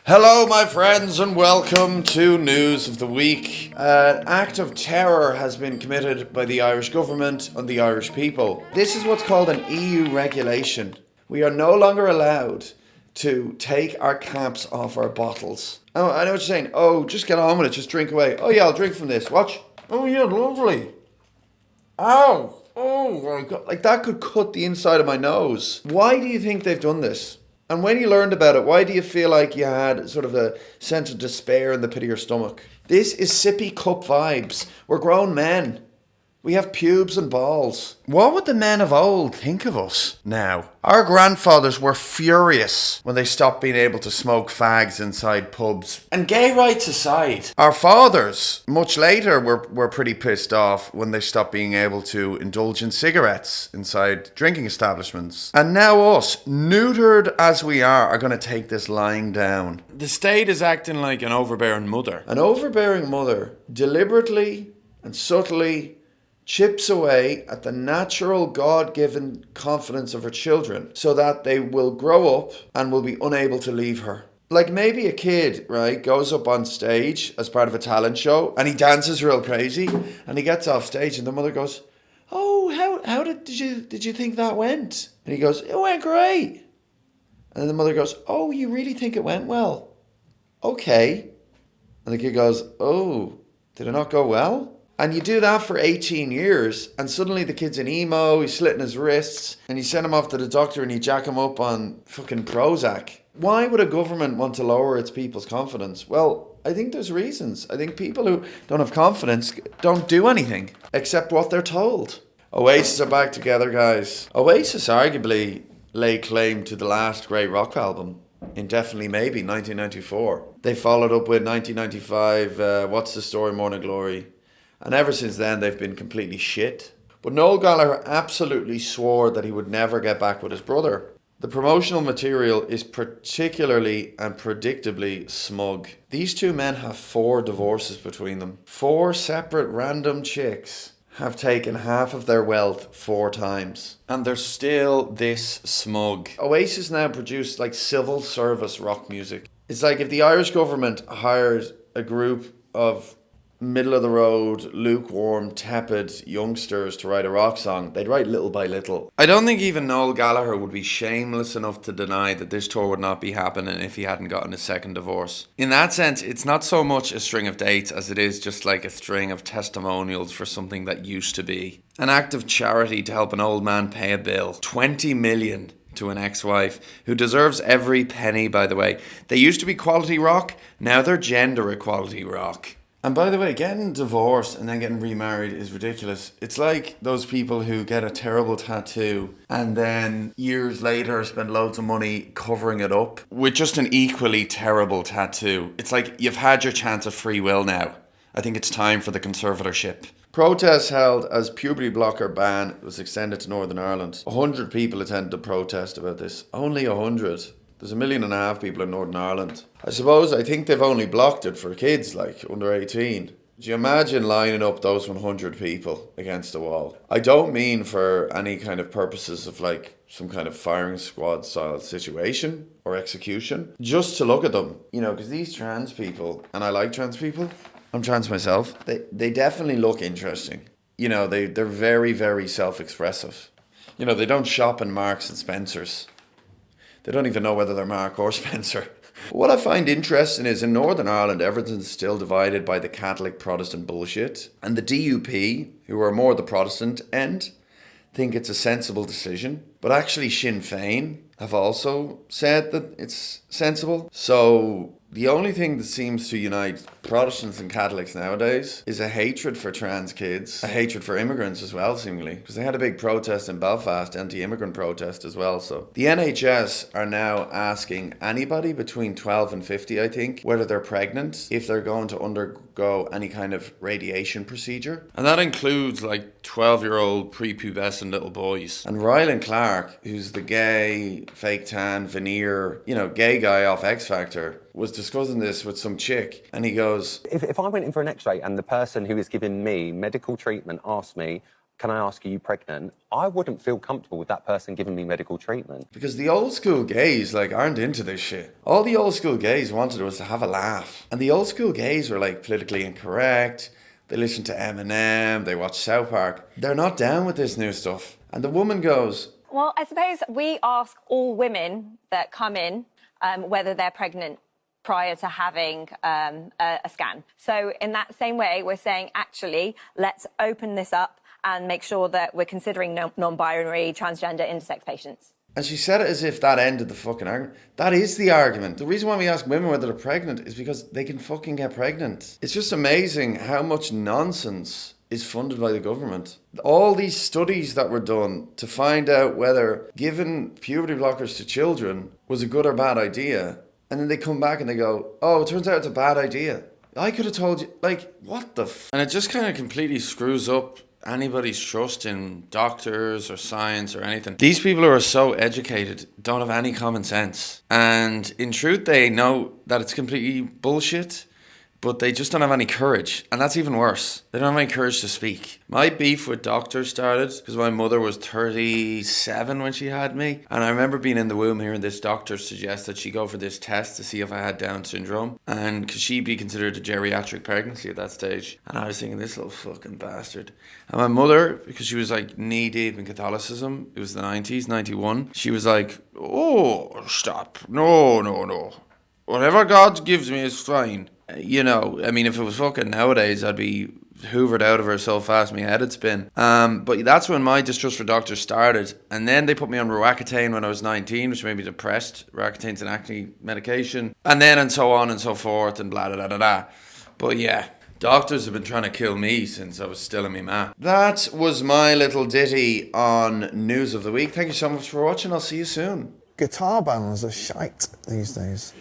Hello, my friends, and welcome to News of the Week. An act of terror has been committed by the Irish government on the Irish people. This is what's called an EU regulation. We are no longer allowed to take our caps off our bottles. Oh, I know what you're saying. Oh, just get on with it. Just drink away. Oh, yeah, I'll drink from this. Watch. Oh, yeah, lovely. Ow. Oh, my God. Like, that could cut the inside of my nose. Why do you think they've done this? And when you learned about it, why do you feel like you had sort of a sense of despair in the pit of your stomach? This is sippy cup vibes. We're grown men. We have pubes and balls. What would the men of old think of us now? Our grandfathers were furious when they stopped being able to smoke fags inside pubs. And gay rights aside, our fathers, much later, were pretty pissed off when they stopped being able to indulge in cigarettes inside drinking establishments. And now us, neutered as we are going to take this lying down. The state is acting like an overbearing mother. An overbearing mother deliberately and subtly chips away at the natural God-given confidence of her children so that they will grow up and will be unable to leave her. Like maybe a kid, right, goes up on stage as part of a talent show and he dances real crazy and he gets off stage and the mother goes, "Oh, how did you think that went?" And he goes, "It went great." And then the mother goes, "Oh, you really think it went well? Okay." And the kid goes, "Oh, did it not go well?" And you do that for 18 years, and suddenly the kid's an emo, he's slitting his wrists, and you send him off to the doctor and you jack him up on fucking Prozac. Why would a government want to lower its people's confidence? Well, I think there's reasons. I think people who don't have confidence don't do anything except what they're told. Oasis are back together, guys. Oasis arguably lay claim to the last great rock album. Indefinitely Maybe, 1994. They followed up with 1995, What's the Story, Morning Glory. And ever since then, they've been completely shit. But Noel Gallagher absolutely swore that he would never get back with his brother. The promotional material is particularly and predictably smug. These two men have 4 divorces between them. 4 separate random chicks have taken half of their wealth 4 times. And they're still this smug. Oasis now produce like civil service rock music. It's like if the Irish government hired a group of middle of the road, lukewarm, tepid youngsters to write a rock song, they'd write little by little. I don't think even Noel Gallagher would be shameless enough to deny that this tour would not be happening if he hadn't gotten a second divorce. In that sense, it's not so much a string of dates as it is just like a string of testimonials for something that used to be. An act of charity to help an old man pay a bill. 20 million to an ex-wife who deserves every penny, by the way. They used to be quality rock, now they're gender equality rock. And by the way, getting divorced and then getting remarried is ridiculous. It's like those people who get a terrible tattoo and then years later spend loads of money covering it up with just an equally terrible tattoo. It's like you've had your chance of free will now. I think it's time for the conservatorship. Protests held as puberty blocker ban was extended to Northern Ireland. 100 people attended the protest about this. Only 100. There's 1.5 million people in Northern Ireland. I think they've only blocked it for kids like under 18. Do you imagine lining up those 100 people against the wall? I don't mean for any kind of purposes of like some kind of firing squad style situation or execution. Just to look at them, you know, because these trans people, and I like trans people, I'm trans myself, they definitely look interesting. You know, they're very, very self-expressive. You know, they don't shop in Marks and Spencer's. They don't even know whether they're Mark or Spencer. What I find interesting is in Northern Ireland, everything's still divided by the Catholic Protestant bullshit. And the DUP, who are more the Protestant end, think it's a sensible decision. But actually Sinn Féin have also said that it's sensible. So the only thing that seems to unite Protestants and Catholics nowadays is a hatred for trans kids, a hatred for immigrants as well, seemingly. Because they had a big protest in Belfast, anti-immigrant protest as well. So the NHS are now asking anybody between 12 and 50, I think, whether they're pregnant, if they're going to undergo any kind of radiation procedure. And that includes like 12-year-old prepubescent little boys. And Rylan Clark, who's the gay, fake tan, veneer, gay guy off X Factor, was discussing this with some chick, and he goes, If I went in for an x-ray and the person who is giving me medical treatment asked me, can I ask, are you pregnant? I wouldn't feel comfortable with that person giving me medical treatment. Because the old school gays, like, aren't into this shit. All the old school gays wanted was to have a laugh. And the old school gays were, like, politically incorrect. They listened to Eminem. They watched South Park. They're not down with this new stuff. And the woman goes... Well, I suppose we ask all women that come in whether they're pregnant prior to having a scan. So in that same way, we're saying, actually, let's open this up and make sure that we're considering non-binary, transgender, intersex patients. And she said it as if that ended the fucking argument. That is the argument. The reason why we ask women whether they're pregnant is because they can fucking get pregnant. It's just amazing how much nonsense is funded by the government. All these studies that were done to find out whether giving puberty blockers to children was a good or bad idea. And then they come back and they go, oh, it turns out it's a bad idea. I could have told you, like, what the f... And it just kind of completely screws up anybody's trust in doctors or science or anything. These people who are so educated don't have any common sense. And in truth, they know that it's completely bullshit, but they just don't have any courage. And that's even worse. They don't have any courage to speak. My beef with doctors started because my mother was 37 when she had me. And I remember being in the womb hearing this doctor suggest that she go for this test to see if I had Down syndrome. And could she be considered a geriatric pregnancy at that stage? And I was thinking, this little fucking bastard. And my mother, because she was like knee deep in Catholicism, it was the 90s, 91. She was like, oh, stop. No. Whatever God gives me is fine. You know, I mean, if it was fucking nowadays, I'd be hoovered out of her so fast my head would spin. But that's when my distrust for doctors started. And then they put me on Roaccutane when I was 19, which made me depressed. Roaccutane's an acne medication. And then and so on and so forth and blah, blah, blah, blah. But yeah, doctors have been trying to kill me since I was still in my ma. That was my little ditty on News of the Week. Thank you so much for watching. I'll see you soon. Guitar bands are shite these days.